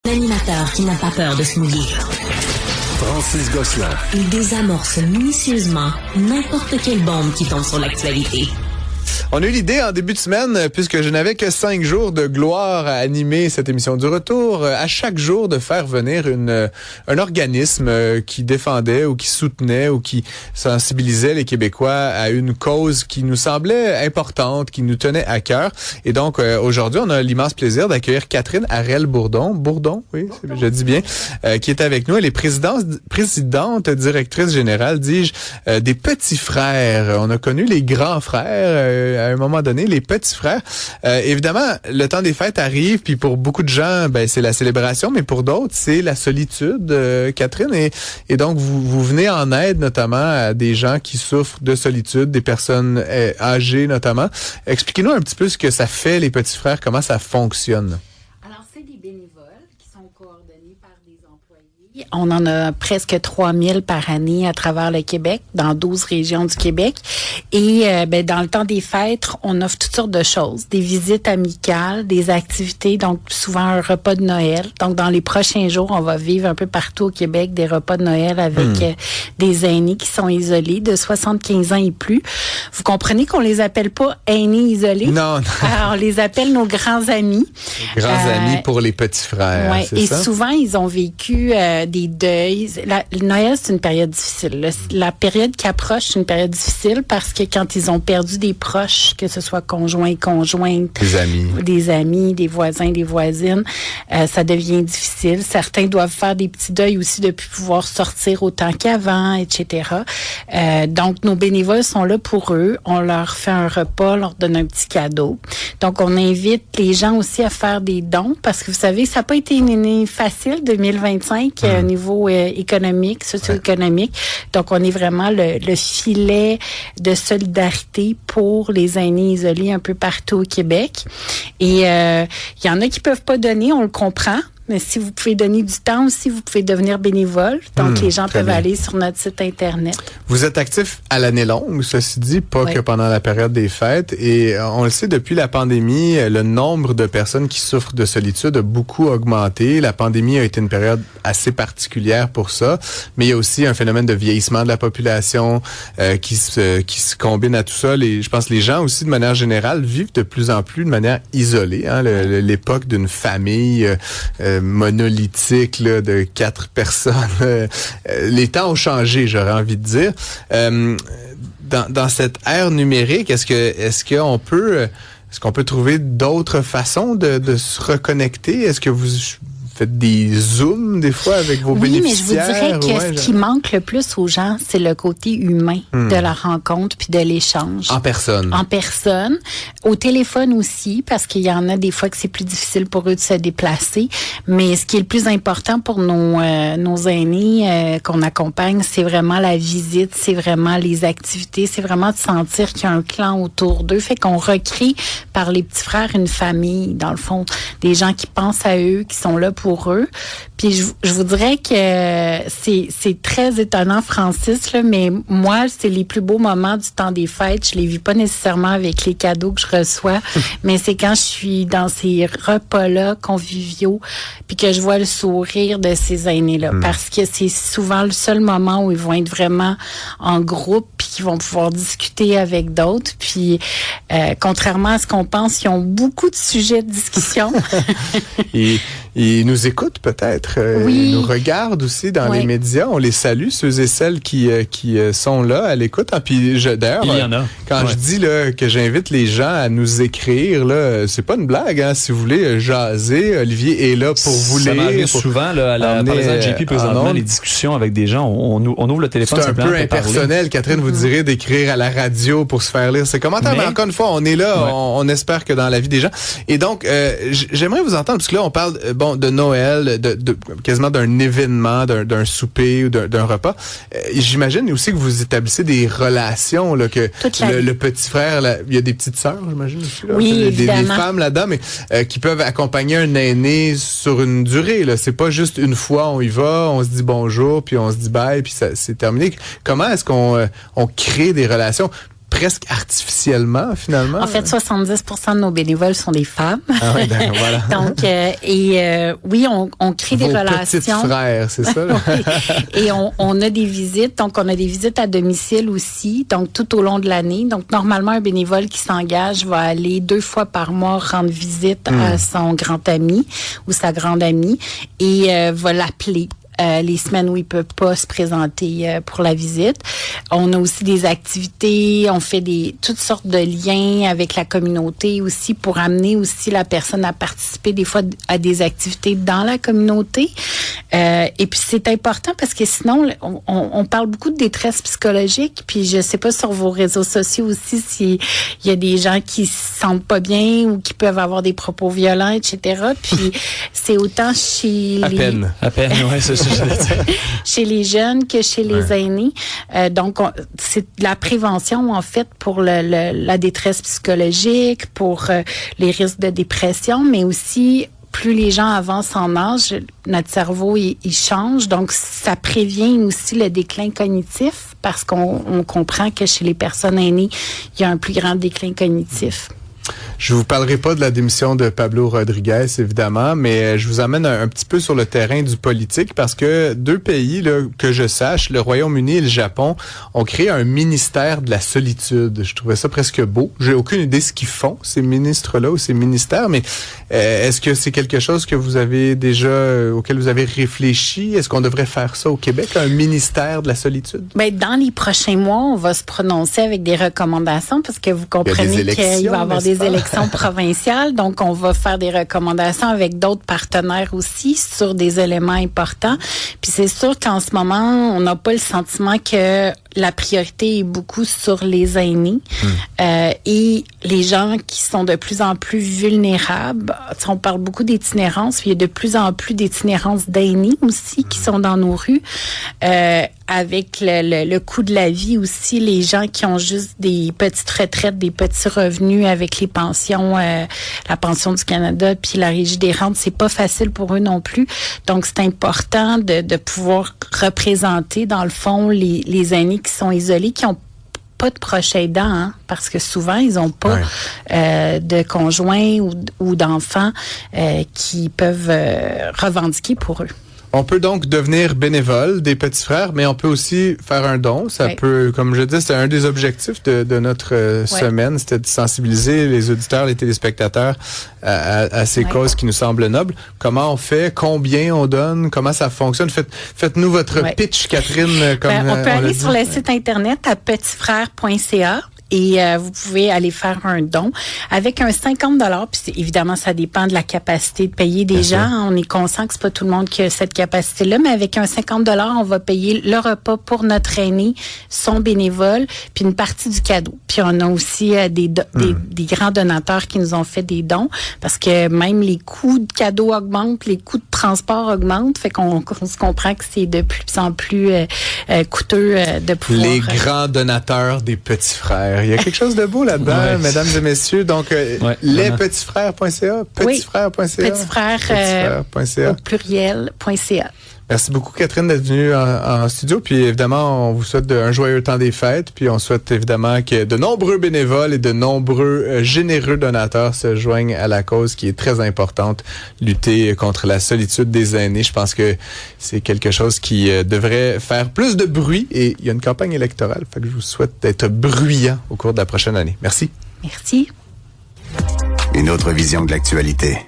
L'animateur qui n'a pas peur de se mouiller. Francis Gosselin. Il désamorce minutieusement n'importe quelle bombe qui tombe sur l'actualité. On a eu l'idée en début de semaine, puisque je n'avais que 5 jours de gloire à animer cette émission du retour, à chaque jour de faire venir un organisme qui défendait ou qui soutenait ou qui sensibilisait les Québécois à une cause qui nous semblait importante, qui nous tenait à cœur. Et donc, aujourd'hui, on a l'immense plaisir d'accueillir Catherine Harel-Bourdon. Bourdon, oui, je dis bien, qui est avec nous. Elle est présidente, directrice générale, dis-je, des Petits Frères. On a connu les grands frères, à un moment donné, les petits frères. Évidemment, le temps des fêtes arrive, puis pour beaucoup de gens, c'est la célébration, mais pour d'autres, c'est la solitude, Catherine. Et donc, vous venez en aide notamment à des gens qui souffrent de solitude, des personnes âgées notamment. Expliquez-nous un petit peu ce que ça fait, les petits frères, comment ça fonctionne. Alors, c'est des bénévoles qui sont coordonnés par des employés. On en a presque 3000 par année à travers le Québec, dans 12 régions du Québec. Et dans le temps des fêtes, on offre toutes sortes de choses. Des visites amicales, des activités, donc souvent un repas de Noël. Donc, dans les prochains jours, on va vivre un peu partout au Québec des repas de Noël avec des aînés qui sont isolés de 75 ans et plus. Vous comprenez qu'on les appelle pas aînés isolés? Non. Alors, on les appelle nos grands amis. Grands amis pour les petits frères, ouais, c'est et ça? Souvent, ils ont vécu des deuils. Le Noël, c'est une période difficile. La période qui approche, c'est une période difficile parce que quand ils ont perdu des proches, que ce soit conjoints, conjointes, des amis, des voisins, des voisines, ça devient difficile. Certains doivent faire des petits deuils aussi de plus pouvoir sortir autant qu'avant, etc. Donc, nos bénévoles sont là pour eux. On leur fait un repas, on leur donne un petit cadeau. Donc, on invite les gens aussi à faire des dons parce que vous savez, ça n'a pas été une année facile, 2025, au niveau économique, socio-économique. Donc, on est vraiment le filet de solidarité pour les aînés isolés un peu partout au Québec. Et il y en a qui peuvent pas donner, on le comprend. Mais si vous pouvez donner du temps aussi, vous pouvez devenir bénévole. Donc, les gens peuvent aller sur notre site Internet. Vous êtes actif à l'année longue, ceci dit, pas que pendant la période des fêtes. Et on le sait, depuis la pandémie, le nombre de personnes qui souffrent de solitude a beaucoup augmenté. La pandémie a été une période assez particulière pour ça. Mais il y a aussi un phénomène de vieillissement de la population qui se combine à tout ça. Je pense que les gens aussi, de manière générale, vivent de plus en plus de manière isolée. Hein? L'époque d'une famille monolithique là, de 4 personnes. Les temps ont changé, j'aurais envie de dire. Dans cette ère numérique, est-ce qu'on peut trouver d'autres façons de se reconnecter? Est-ce que vous faites des zooms des fois avec vos bénéficiaires? Oui, mais je vous dirais que ce qui manque le plus aux gens, c'est le côté humain de la rencontre puis de l'échange. En personne. En personne. Au téléphone aussi, parce qu'il y en a des fois que c'est plus difficile pour eux de se déplacer. Mais ce qui est le plus important pour nos aînés qu'on accompagne, c'est vraiment la visite, c'est vraiment les activités, c'est vraiment de sentir qu'il y a un clan autour d'eux. Fait qu'on recrée par les petits frères une famille, dans le fond, des gens qui pensent à eux, qui sont là pour eux. Puis je vous dirais que c'est très étonnant, Francis, là, mais moi, c'est les plus beaux moments du temps des fêtes. Je les vis pas nécessairement avec les cadeaux que je reçois, mais c'est quand je suis dans ces repas-là conviviaux, puis que je vois le sourire de ces aînés-là, parce que c'est souvent le seul moment où ils vont être vraiment en groupe, puis qu'ils vont pouvoir discuter avec d'autres. Puis, contrairement à ce qu'on pense, ils ont beaucoup de sujets de discussion. Ils nous écoutent peut-être. Ils nous regardent aussi dans les médias. On les salue, ceux et celles qui sont là à l'écoute. Ah, puis d'ailleurs, il y en a. Quand je dis là, que j'invite les gens à nous écrire, là, c'est pas une blague. Hein, si vous voulez jaser, Olivier est là pour vous lire. Ça m'arrive souvent là, par exemple, JP présentement, les discussions avec des gens, on ouvre le téléphone. C'est un peu impersonnel, Catherine, vous direz d'écrire à la radio pour se faire lire ses commentaires. Mais encore une fois, on est là, on espère que dans la vie des gens. Et donc, j'aimerais vous entendre, parce que là, on parle de Noël, de quasiment d'un événement, d'un souper ou d'un repas. J'imagine aussi que vous établissez des relations, là, que le petit frère, là, il y a des petites sœurs, j'imagine aussi, là, oui, des femmes là-dedans, mais qui peuvent accompagner un aîné sur une durée. Là, c'est pas juste une fois, on y va, on se dit bonjour, puis on se dit bye, puis c'est terminé. Comment est-ce qu'on crée des relations? presque artificiellement, finalement. En fait, 70% de nos bénévoles sont des femmes. Ah oui, voilà. Donc, oui, on crée des relations. Petites frères, c'est ça? Là? Oui. Et on a des visites. Donc, on a des visites à domicile aussi, donc tout au long de l'année. Donc, normalement, un bénévole qui s'engage va aller 2 fois par mois rendre visite à son grand ami ou sa grande amie et va l'appeler. Les semaines où il peut pas se présenter pour la visite. On a aussi des activités, on fait toutes sortes de liens avec la communauté aussi pour amener aussi la personne à participer des fois à des activités dans la communauté. Et puis c'est important parce que sinon on parle beaucoup de détresse psychologique, puis je sais pas sur vos réseaux sociaux aussi s'il y a des gens qui se sentent pas bien ou qui peuvent avoir des propos violents, etc. Puis c'est autant chez à peine, ouais, c'est ça. chez les jeunes que chez les aînés. Donc, c'est de la prévention, en fait, pour la détresse psychologique, pour les risques de dépression, mais aussi, plus les gens avancent en âge, notre cerveau, il change. Donc, ça prévient aussi le déclin cognitif parce qu'on comprend que chez les personnes aînées, il y a un plus grand déclin cognitif. Je vous parlerai pas de la démission de Pablo Rodriguez, évidemment, mais je vous amène un petit peu sur le terrain du politique parce que 2 pays, là, que je sache, le Royaume-Uni et le Japon, ont créé un ministère de la solitude. Je trouvais ça presque beau. J'ai aucune idée ce qu'ils font, ces ministres-là ou ces ministères, mais est-ce que c'est quelque chose que vous avez déjà, auquel vous avez réfléchi? Est-ce qu'on devrait faire ça au Québec, un ministère de la solitude? Ben, dans les prochains mois, on va se prononcer avec des recommandations parce que vous comprenez qu'il va y avoir des élections provinciales. Donc, on va faire des recommandations avec d'autres partenaires aussi sur des éléments importants. Puis c'est sûr qu'en ce moment, on n'a pas le sentiment que la priorité est beaucoup sur les aînés et les gens qui sont de plus en plus vulnérables. On parle beaucoup d'itinérance, il y a de plus en plus d'itinérance d'aînés aussi qui sont dans nos rues. Avec le coût de la vie aussi, les gens qui ont juste des petites retraites, des petits revenus avec les pensions, la pension du Canada puis la Régie des rentes, c'est pas facile pour eux non plus. Donc, c'est important de pouvoir représenter, dans le fond, les aînés qui sont isolés, qui ont pas de proches aidants, hein, parce que souvent, ils ont pas de conjoints ou d'enfants qui peuvent revendiquer pour eux. On peut donc devenir bénévole des Petits Frères, mais on peut aussi faire un don. Ça peut, comme je dis, c'est un des objectifs de notre semaine, c'était de sensibiliser les auditeurs, les téléspectateurs à ces causes qui nous semblent nobles. Comment on fait? Combien on donne? Comment ça fonctionne? Faites-nous votre pitch, Catherine. Comme, on peut aller sur le site internet à petitsfrères.ca. Et vous pouvez aller faire un don avec un 50$. Puis évidemment, ça dépend de la capacité de payer des gens. On est conscient que c'est pas tout le monde qui a cette capacité-là, mais avec un 50$, on va payer le repas pour notre aîné, son bénévole, puis une partie du cadeau. Puis on a aussi des grands donateurs qui nous ont fait des dons parce que même les coûts de cadeaux augmentent, les coûts de transport augmentent, fait qu'on se comprend que c'est de plus en plus coûteux de pouvoir... Les grands donateurs des Petits Frères. Il y a quelque chose de beau là-dedans, mesdames et messieurs. Donc, lespetitsfrères.ca, petitsfrères.ca. Petitsfrères.ca. Au pluriel.ca. Merci beaucoup, Catherine, d'être venue en studio. Puis, évidemment, on vous souhaite un joyeux temps des fêtes. Puis, on souhaite, évidemment, que de nombreux bénévoles et de nombreux généreux donateurs se joignent à la cause qui est très importante, lutter contre la solitude des aînés. Je pense que c'est quelque chose qui devrait faire plus de bruit. Et il y a une campagne électorale. Fait que je vous souhaite d'être bruyant au cours de la prochaine année. Merci. Merci. Une autre vision de l'actualité.